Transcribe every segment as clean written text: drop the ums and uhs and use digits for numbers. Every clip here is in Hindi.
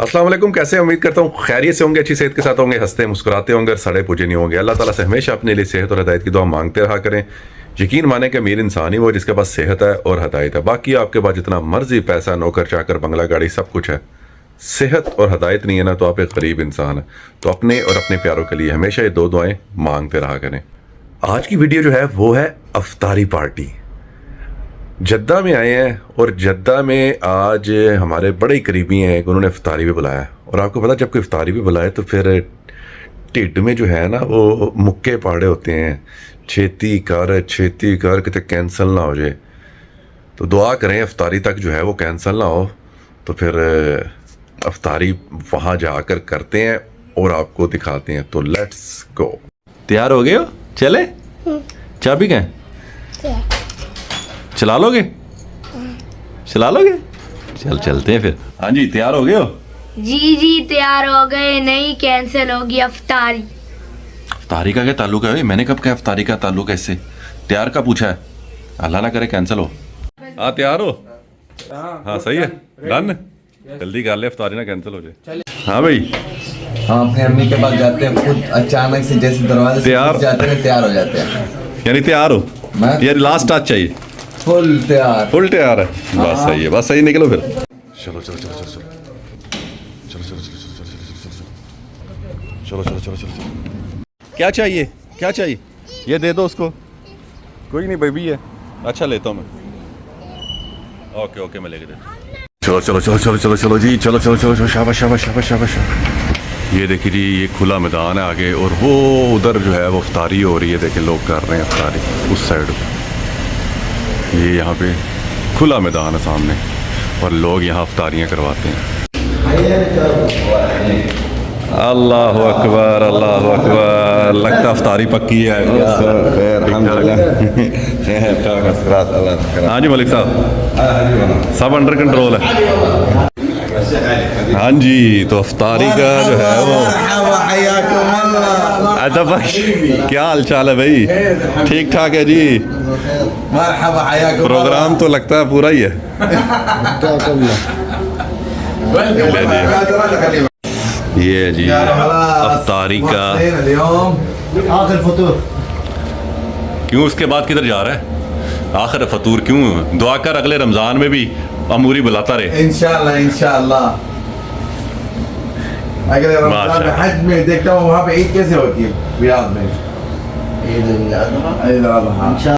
अस्सलाम वालेकुम। कैसे हैं? उम्मीद करता हूँ खैरियत से होंगे, अच्छी सेहत के साथ होंगे, हंसते मुस्कुराते होंगे और सड़े पूजे नहीं होंगे। अल्लाह ताला से हमेशा अपने लिए सेहत और हदायत की दुआ मांगते रहा करें। यकीन माने कि अमीर इंसान ही वो जिसके पास सेहत है और हदायत है। बाकी आपके पास जितना मर्जी पैसा, नौकर चाकर, बंगला गाड़ी सब कुछ है, सेहत और हदायत नहीं है ना तो आप एक गरीब इंसान है। तो अपने और अपने प्यारों के लिए हमेशा ये दो दुआएं मांगते रहा करें। आज की वीडियो जो है वो है अफ्तारी पार्टी। जद्दा में आए हैं और जद्दा में आज हमारे बड़े ही करीबी हैं, उन्होंने इफ्तारी भी बुलाया। और आपको पता जब कोई इफ्तारी भी बुलाए तो फिर ढिड में जो है ना वो मुक्के पाड़े होते हैं, छेती कर कितने कैंसिल ना हो जाए। तो दुआ करें इफ्तारी तक जो है वो कैंसिल ना हो। तो फिर इफ्तारी वहाँ जाकर करते हैं और आपको दिखाते हैं। तो लेट्स गो। तैयार हो गए हो? चले? चाबी कहाँ? चला लोगे? चला लोगे? चलते हैं फिर। हाँ जी, तैयार हो गए हो? जी तैयार हो गए। नहीं, कैंसिल होगी अफ्तारी। अफ्तारी का क्या ताल्लुक है? मैंने कब कहा अफ्तारी का ताल्लुक है इससे? तैयार का पूछा है? अल्लाह ना करे कैंसिल हो। हाँ तैयार हो? हाँ सही है, डन। जल्दी कर ले, अफ्तारी ना कैंसिल हो जाए। हाँ भाई, हम अपनी अम्मी के पास जाते हैं, खुद अचानक से जैसे दरवाजे से तैयार जाते हैं तैयार हो जाते हैं। यानी तैयार हो? मैं यार लास्ट टच चाहिए। फुल तैयार। फुल तैयार है? बस सही है, बस सही। निकलो फिर। चलो चलो चलो चलो चलो चलो चलो चलो चलो चलो चलो। क्या चाहिए? क्या चाहिए? ये दे दो उसको। कोई नहीं, बेबी है। अच्छा लेता हूँ मैं। ओके ओके, मैं लेके देता हूँ। चलो चलो चलो चलो चलो चलो जी, चलो चलो चलो चलो। शाबाश शाबाश शाबाश शाबाश। ये देखिए जी, ये खुला मैदान है आगे और वो उधर जो है वो इफ्तारी हो रही है। देखिए लोग कर रहे हैं इफ्तारी उस साइड पे। ये यहाँ पे खुला मैदान है सामने और लोग यहाँ इफ्तारियाँ करवाते हैं। अल्लाह अकबर, अल्लाह अकबर। लगता इफ्तारी पक्की है। हाँ जी मलिक साहब, सब अंडर कंट्रोल है। हाँ जी, तो इफ्तारी का जो है वो अदब। क्या हाल चाल है भाई? ठीक ठाक है जी। प्रोग्राम तो लगता है पूरा ही है। ये जी इफ्तारी का आखिर फतूर। क्यों? उसके बाद किधर जा रहा है? आखिर फतूर क्यों? दुआ कर अगले रमजान में भी अमूरी बुलाता रहे। इंशाल्लाह इंशाल्लाह। अगले रमजान में हज में देखता हूँ वहाँ पे ईद कैसे होती है रियाद में। ईद अल अज़हा।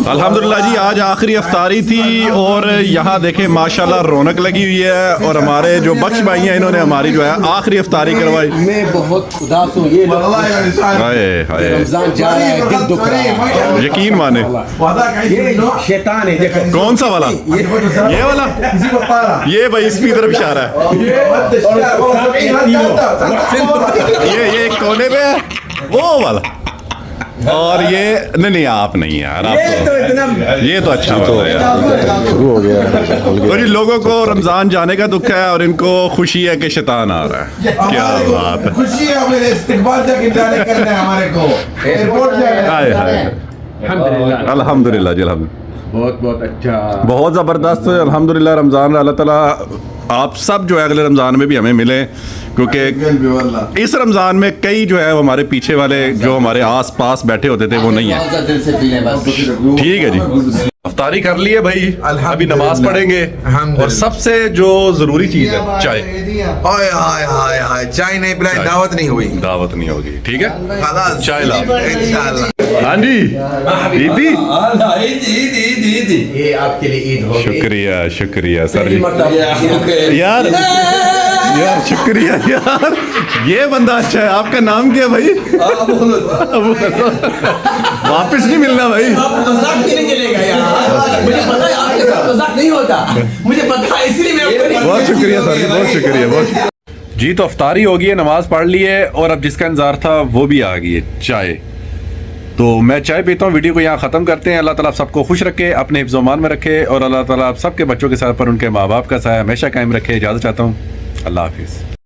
अल्हम्दुलिल्लाह जी, आज आखिरी इफ्तारी थी और यहाँ देखे माशाल्लाह रौनक लगी हुई है। और हमारे जो बख्श भाई हैं इन्होंने हमारी जो है आखिरी इफ्तारी करवाई। मैं बहुत उदास हूँ। ये हाय हाय, रमजान जा रहा है, दिल दुख रहा है। यकीन माने। ये शैतान है, देखो। कौन सा वाला? ये वाला? ये भाई इसकी तरफ इशारा है। ये एक कोने पे है, वो वाला। और ये नहीं आप नहीं यार, आप ये तो अच्छा तो शुरू हो गया। और इन लोगों को रमजान जाने का दुख है और इनको खुशी है कि शैतान आ रहा है। क्या बात है, खुशी है। मेरे इस्तिकबाल तक इंतजार करना है हमारे को, एयरपोर्ट जाएगा। हाय हाय, अल्हम्दुलिल्लाह जी, अल्हम्दुलिल्लाह। बहुत बहुत अच्छा, बहुत ज़बरदस्त। अल्हम्दुलिल्लाह रमज़ान अल्लाह ताला आप सब जो है अगले रमज़ान में भी हमें मिले, क्योंकि इस रमज़ान में कई जो है हमारे पीछे वाले जो हमारे आस पास बैठे होते थे वो नहीं है। ठीक है जी, इफ्तारी कर लिए भाई, अभी नमाज पढ़ेंगे और सबसे जो ज़रूरी चीज़ है चाय। हाय हाय हाय हाय, चाय नहीं पिलाई दावत नहीं हुई। दावत नहीं होगी, ठीक है? खलास चाय ला इंशाल्लाह। हाँ जी, ईदी। ये आपके लिए ईद हो। शुक्रिया शुक्रिया सर जी। यार शुक्रिया यार, ये बंदा अच्छा है। आपका नाम क्या है भाई? वापस नहीं मिलना भाई। मुझे पता है आपके साथ मजाक नहीं होता, मुझे पता है, इसलिए बहुत शुक्रिया सर जी, बहुत शुक्रिया, बहुत शुक्रिया जी। तो इफ्तारी हो गई है, नमाज पढ़ ली है और अब जिसका इंतजार था वो भी आ गई है, चाय। तो मैं चाय पीता हूँ। वीडियो को यहाँ ख़त्म करते हैं। अल्लाह ताला आप सबको खुश रखे, अपने हिफ्ज़-ओ-मान में रखे और अल्लाह ताला आप सबके बच्चों के साथ पर उनके माँ बाप का साया हमेशा कायम रखे। इजाज़त चाहता हूँ। अल्लाह हाफिज़।